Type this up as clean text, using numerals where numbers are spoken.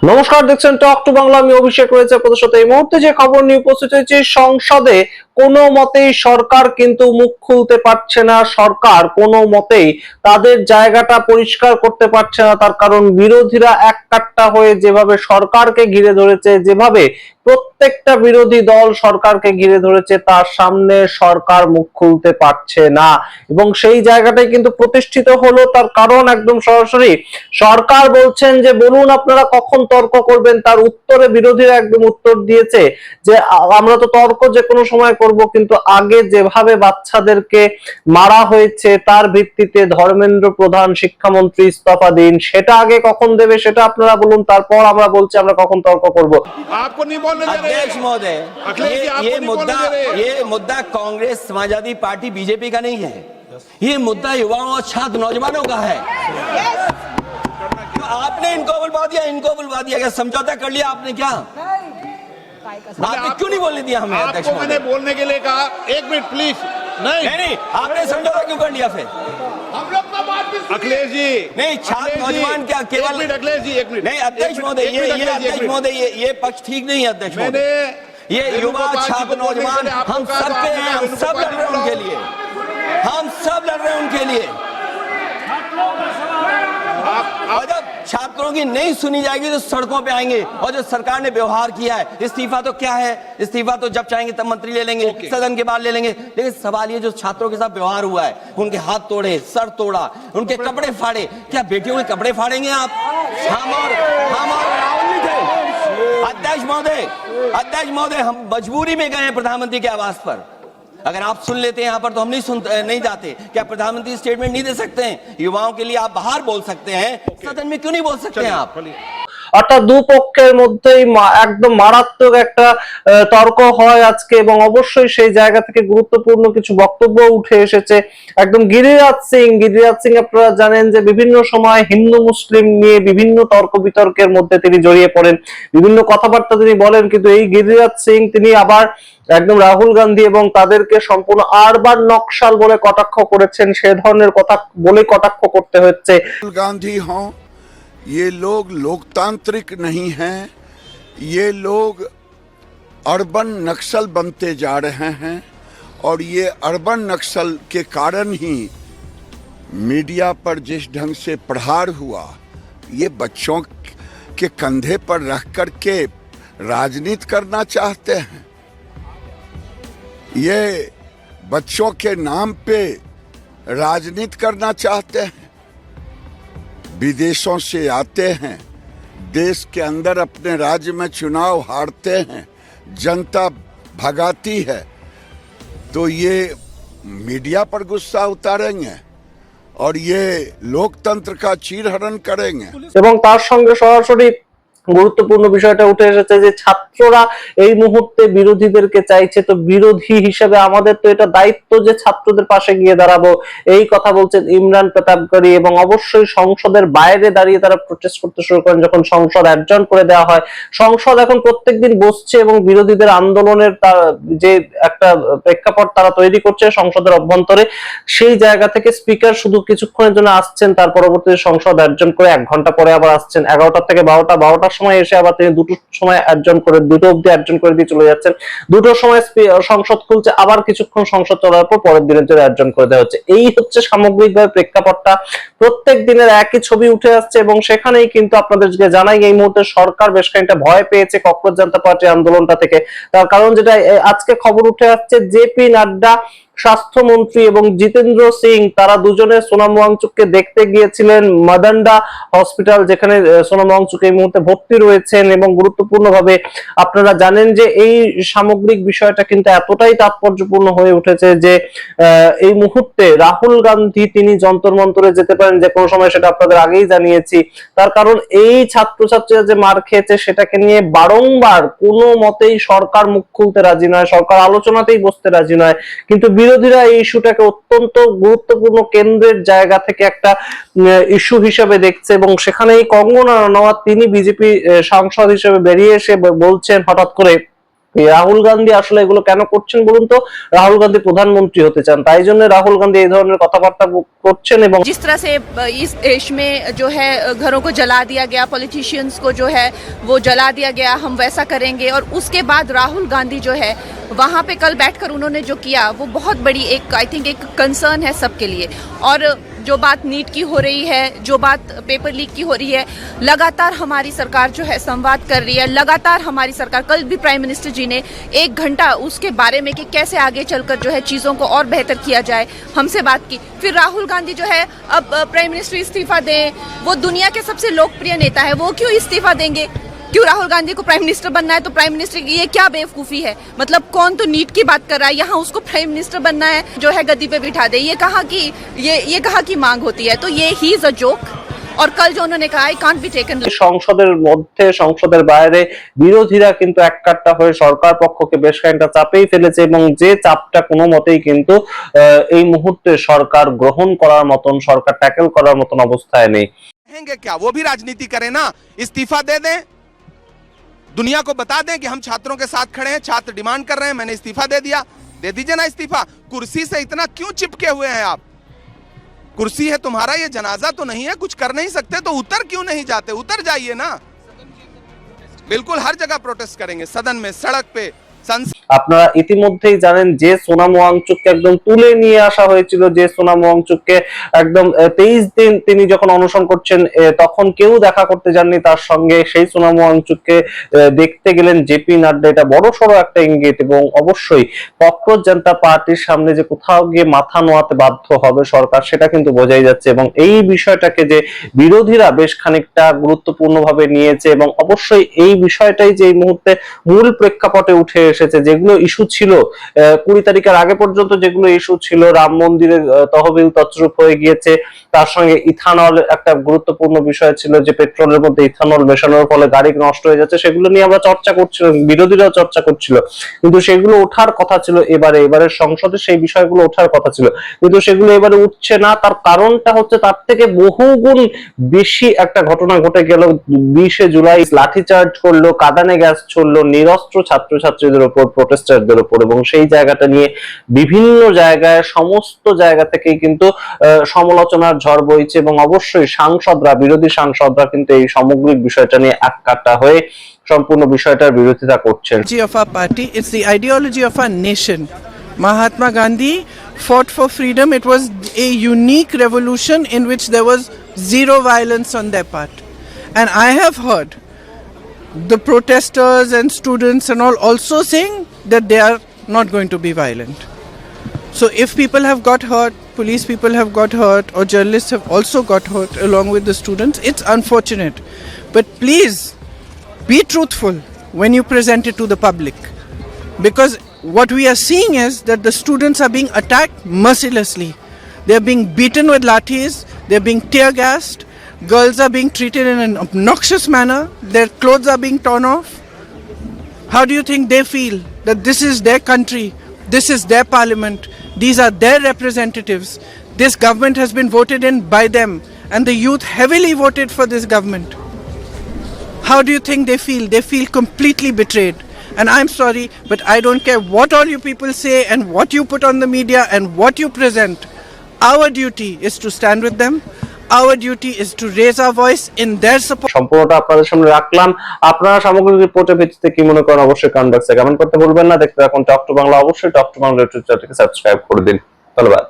নমস্কার, দেখছেন talk to Bangla. আমি অভিষেক রয়েছে আপনাদের সাথে। এই মুহূর্তে যে খবর নিয়ে উপস্থিত হয়েছে, সংসদে কোনো মতেই সরকার কিন্তু মুখ খুলতে পারছে না। সরকার কোনো মতেই তাদের জায়গাটা পরিষ্কার করতে পারছে না। তার কারণ বিরোধীরা এক কাট্টা হয়ে যেভাবে সরকারকে ঘিরে ধরেছে, যেভাবে প্রত্যেকটা বিরোধী দল সরকারকে ঘিরে ধরেছে, তার সামনে সরকার মুখ খুলতে পারছে না। এবং সেই জায়গাটাই কিন্তু প্রতিষ্ঠিত হলো। তার কারণ একদম সরাসরি সরকার বলছেন যে বলুন আপনারা কখন তর্ক করবেন। তার উত্তরে বিরোধীরা একদম উত্তর দিয়েছে যে আমরা তো তর্ক যে কোনো সময় করব, কিন্তু আগে যেভাবে বাচ্চাদেরকে মারা হয়েছে তার ভিত্তিতে ধর্মেন্দ্র প্রধান শিক্ষামন্ত্রী ইস্তফা দিন, সেটা আগে কখন দেবে সেটা আপনারা বলুন, তারপর আমরা বলছি আমরা কখন তর্ক করব। अध्यक्ष महोदय, ये मुद्दा कांग्रेस समाजवादी पार्टी बीजेपी का नहीं है। ये मुद्दा युवाओं और छात्र नौजवानों का है। आपने इनको बुलवा दिया क्या? समझौता कर लिया आपने क्या? आपने क्यों नहीं बोलने दिया हमें? अध्यक्ष महोदय, मैंने बोलने के लिए कहा। एक मिनट प्लीज। नहीं, आपने समझौता क्यों कर लिया फिर? हम लोग का बात भी अखिलेश जी नहीं, छात्र नौजवान क्या केवल? अखिलेश जी एक मिनट। नहीं अध्यक्ष महोदय, ये अध्यक्ष महोदय, ये पक्ष ठीक नहीं है अध्यक्ष महोदय। ये युवा छात्र नौजवान हम सब के हैं, हम सब लड़ रहे हैं उनके लिए, हम सब लड़ रहे हैं उनके लिए। और जब छात्रों की नहीं सुनी जाएगी तो सड़कों पे आएंगे। और जो सरकार ने व्यवहार किया है, इस्तीफा तो क्या है? इस्तीफा तो जब चाहेंगे तब मंत्री ले लेंगे, सदन के बाद ले लेंगे। लेकिन सवाल ये जो छात्रों के साथ व्यवहार हुआ है, उनके हाथ तोड़े, सर तोड़ा, उनके कपड़े फाड़े, क्या बेटियों के कपड़े फाड़ेंगे आप? हम और राहुल जी थे। अध्यक्ष महोदय, हम मजबूरी में गए हैं प्रधानमंत्री के आवास पर। अगर आप सुन लेते हैं यहाँ पर तो हम नहीं जाते। क्या प्रधानमंत्री स्टेटमेंट नहीं दे सकते हैं? युवाओं के लिए आप बाहर बोल सकते हैं, सदन में क्यों नहीं बोल सकते हैं आप? অর্থাৎ দুপক্ষের মধ্যেই একদম মারাত্মক একটা তর্ক হয় আজকে, এবং অবশ্যই সেই জায়গা থেকে গুরুত্বপূর্ণ কিছু বক্তব্য উঠে এসেছে। একদম গিরিরাজ সিং আপনারা জানেন যে বিভিন্ন সময় হিন্দু মুসলিম নিয়ে বিভিন্ন তর্ক বিতর্কের মধ্যে তিনি জড়িয়ে পড়েন, বিভিন্ন কথাবার্তা তিনি বলেন। কিন্তু এই গিরিরাজ সিং তিনি আবার একদম রাহুল গান্ধী এবং তাদেরকে সম্পূর্ণ আরবান নকশাল বলে কটাক্ষ করেছেন। সে ধরনের কথা বলে কটাক্ষ করতে হচ্ছে। গান্ধী হন, ये लोग लोकतांत्रिक नहीं हैं, ये लोग अर्बन नक्सल बनते जा रहे हैं। और ये अर्बन नक्सल के कारण ही मीडिया पर जिस ढंग से प्रहार हुआ, ये बच्चों के कंधे पर रख कर के राजनीति करना चाहते हैं। ये बच्चों के नाम पे राजनीति करना चाहते हैं। विदेशों से आते हैं, देश के अंदर अपने राज्य में चुनाव हारते हैं, जनता भगाती है, तो ये मीडिया पर गुस्सा उतारेंगे और ये लोकतंत्र का चीरहरण करेंगे। এবং তার সঙ্গে সরাসরি গুরুত্বপূর্ণ বিষয়টা উঠে এসেছে যে ছাত্ররা এই মুহূর্তে বিরোধীদেরকে চাইছে। তো বিরোধী হিসেবে আমাদের তো এটা দায়িত্ব যে ছাত্রদের পাশে গিয়ে দাঁড়াবো, এই কথা বলছেন ইমরান প্রতাপকারী। এবং অবশ্যই সংসদের বাইরে দাঁড়িয়ে তারা প্রোটেস্ট করতে শুরু করেন যখন সংসদ অ্যাডজর্ন করে দেওয়া হয়। সংসদ এখন প্রত্যেকদিন বসছে এবং বিরোধীদের আন্দোলনের যে একটা প্রেক্ষাপট তারা তৈরি করছে সংসদের অভ্যন্তরে, সেই জায়গা থেকে স্পিকার শুধু কিছুক্ষণের জন্য আসছেন, তার পরবর্তীতে সংসদ অ্যাডজর্ন করে 1 ঘন্টা পরে আবার আসছেন। 11টা থেকে 12টার সময় এসে আবার তিনি 2টোর সময় অ্যাডজর্ন করে 2টো অবধি অ্যাডজর্ন করে দিয়ে চলে যাচ্ছেন। 2টোর সময় সংসদ খুলছে, আবার কিছুক্ষণ সংসদ চলার পর পরের দিনের জন্য অ্যাডজর্ন করে দেওয়া হচ্ছে। এই হচ্ছে সামগ্রিকভাবে প্রেক্ষাপটটা। প্রত্যেক দিনের একই ছবি উঠে আসছে এবং সেখানেই কিন্তু আপনাদেরকে জানাই এই মুহূর্তে সরকার বেশ খানিকটা ভয় পেয়েছে ককরোচ জনতা পার্টি আন্দোলনটা থেকে। তার কারণ যেটা আজকে খবর উঠে আসছে, জেপি নাড্ডা স্বাস্থ্যমন্ত্রী এবং জিতেন্দ্র সিং তারা দুজনে সোনাম ওয়াংচুককে দেখতে গিয়েছিলেন মাদান্ডা হসপিটাল, যেখানে সোনাম ওয়াংচুক এই মুহূর্তে ভর্তি রয়েছেন। এবং গুরুত্বপূর্ণভাবে আপনারা জানেন যে এই সামগ্রিক বিষয়টা কিন্তু এতটাই তাৎপর্যপূর্ণ হয়ে উঠেছে যে এই মুহূর্তে রাহুল গান্ধী তিনি যন্তর মন্তরে যেতে পারেন যে কোনো সময়, সেটা আপনাদের আগেই জানিয়েছি। তার কারণ এই ছাত্রছাত্রীরা যে মার খেয়েছে সেটাকে নিয়ে বারংবার কোনো মতেই সরকার মুখ খুলতে রাজি নয়, সরকার আলোচনাতেই বসতে রাজি নয়। কিন্তু বিরোধীরা এই ইস্যুটাকে অত্যন্ত গুরুত্বপূর্ণ কেন্দ্রের জায়গা থেকে একটা ইস্যু হিসেবে দেখছে। এবং সেখানেই কঙ্গনা রানাওয়াত তিনি বিজেপি সাংসদ হিসেবে বেরিয়ে এসে বলছেন হঠাৎ করে রাহুল গান্ধী আসলে এগুলো কেন করছেন বলুন তো? রাহুল গান্ধী প্রধানমন্ত্রী হতে চান, তাই জন্য রাহুল গান্ধী এই ধরনের কথাবার্তা করছেন। এবং जिस तरह से इस देश में जो है घरों को जला दिया गया, पॉलिटिशियंस को जो है वो जला दिया गया, हम वैसा करेंगे। और उसके बाद राहुल गांधी जो है वहाँ पे कल बैठकर उन्होंने जो किया वो बहुत बड़ी एक आई थिंक एक कंसर्न है सबके लिए। और जो बात नीट की हो रही है, जो बात पेपर लीक की हो रही है, लगातार हमारी सरकार जो है संवाद कर रही है। लगातार हमारी सरकार, कल भी प्राइम मिनिस्टर जी ने 1 घंटा उसके बारे में कि कैसे आगे चलकर जो है चीज़ों को और बेहतर किया जाए हमसे बात की। फिर राहुल गांधी जो है अब प्राइम मिनिस्टर इस्तीफा दें, वो दुनिया के सबसे लोकप्रिय नेता है, वो क्यों इस्तीफा देंगे? क्यों राहुल गांधी को प्राइम मिनिस्टर बनना है? तो प्राइम मिनिस्टर की ये क्या बेवकूफ़ी है? मतलब कौन तो नीट की बात कर रहा है, यहाँ उसको प्राइम मिनिस्टर बनना है जो है गद्दी पे बिठा दे। ये कहाँ की मांग होती है? तो ये ही इज अ जोक। और कल जो उन्होंने कहा आई कांट बी टेकन। সংসদের মধ্যে সংসদের বাইরে বিরোধীরা কিন্তু এককাট্টা হয়ে সরকার পক্ষকে বেশ খানিকটা চাপেই ফেলেছে, এবং যে চাপটা কোনো মতেই কিন্তু এই মুহূর্তে সরকার গ্রহণ করার মতন, সরকার ট্যাকেল করার মতন অবস্থায় নেই। क्या वो भी राजनीति करें ना, इस्तीफा दे दें, दुनिया को बता दें कि हम छात्रों के साथ खड़े हैं, छात्र डिमांड कर रहे हैं, मैंने इस्तीफा दे दिया। दे दीजिए ना इस्तीफा। कुर्सी से इतना क्यों चिपके हुए हैं आप? कुर्सी है तुम्हारा, ये जनाजा तो नहीं है, कुछ कर नहीं सकते तो उतर क्यों नहीं जाते? उतर जाइए ना। बिल्कुल हर जगह प्रोटेस्ट करेंगे, सदन में, सड़क पे, संसद। আপনারা ইতিমধ্যেই জানেন যে সোনাম ওয়াংচুককে একদম তুলে নিয়ে আসা হয়েছিল, যে সোনাম ওয়াংচুককে একদম 23 দিন তিনি যখন অনশন করছেন তখন কেউ দেখা করতে যাননি তার সঙ্গে। সেই সোনাম ওয়াংচুককে দেখতে গেলেন জেপি নাড্ডা। এটা বড় সড়ো একটা ইঙ্গিত, এবং অবশ্যই ককরোচ জনতা পার্টির সামনে যে কোথাও গিয়ে মাথা নোয়াতে বাধ্য হবে সরকার, সেটা কিন্তু বোঝাই যাচ্ছে। এবং এই বিষয়টাকে যে বিরোধীরা বেশ খানিকটা গুরুত্বপূর্ণভাবে নিয়েছে, এবং অবশ্যই এই বিষয়টাই যে এই মুহূর্তে মূল প্রেক্ষাপটে উঠে এসেছে। যেগুলো ইস্যু ছিল 20 তারিখের আগে পর্যন্ত, যেগুলো ইস্যু ছিল, রাম মন্দিরের তহবিল তছরূপ হয়ে গিয়েছে, তার সঙ্গে ইথানল একটা গুরুত্বপূর্ণ বিষয় ছিল, যে পেট্রোলের মধ্যে ইথানল মেশানোর ফলে গাড়ি নষ্ট হয়ে যাচ্ছে, সেগুলো নিয়ে আমরা চর্চা করছিলাম, বিরোধীরাও চর্চা করছিল। কিন্তু সেগুলো ওঠার কথা ছিল এবারের সংসদে, সেই বিষয়গুলো ওঠার কথা ছিল, কিন্তু সেগুলো এবারে উঠছে না। তার কারণটা হচ্ছে তার থেকে বহুগুণ বেশি একটা ঘটনা ঘটে গেল। 20 জুলাই লাঠিচার্জ করলো, কাঁদানে গ্যাস ছড়লো নিরস্ত্র ছাত্রছাত্রীদের উপর, প্রোটেস্টারদের উপর, এবং সেই জায়গাটা নিয়ে বিভিন্ন জায়গায়, সমস্ত জায়গা থেকেই কিন্তু সমালোচনার ঝড় বইছে। এবং অবশ্যই সাংসদরা, বিরোধী সাংসদরা কিন্তু এই সামগ্রিক বিষয়টা নিয়ে এককাট্টা হয়ে সম্পূর্ণ বিষয়টার বিরোধিতা করছেন। Of our party, it's the ideology of our nation. Mahatma Gandhi fought for freedom. It was a unique revolution in which there was zero violence on their part. And I have heard the protesters and students and all also saying that they are not going to be violent. So if people have got hurt, police people have got hurt, or journalists have also got hurt along with the students, it's unfortunate. But please be truthful when you present it to the public, because what we are seeing is that the students are being attacked mercilessly. They are being beaten with lathis, they are being tear gassed, girls are being treated in an obnoxious manner, their clothes are being torn off. How do you think they feel that this is their country, this is their parliament, these are their representatives, this government has been voted in by them, and the youth heavily voted for this government? How do you think they feel? They feel completely betrayed. And I'm sorry, but I don't care what all you people say and what you put on the media and what you present. Our duty is to stand with them. Our duty is to raise our voice in their support. সম্পূর্ণটা আপনাদের সামনে রাখলাম। আপনারা সামগ্রিক রিপোর্টের ভিত্তিতে কি মনে করেন অবশ্যই কমেন্ট বক্সে কমেন্ট করতে ভুলবেন না। দেখতে থাকুন টক টু বাংলা। অবশ্যই টক টু বাংলা ইউটিউব চ্যানেলটিকে সাবস্ক্রাইব করে দিন। ধন্যবাদ।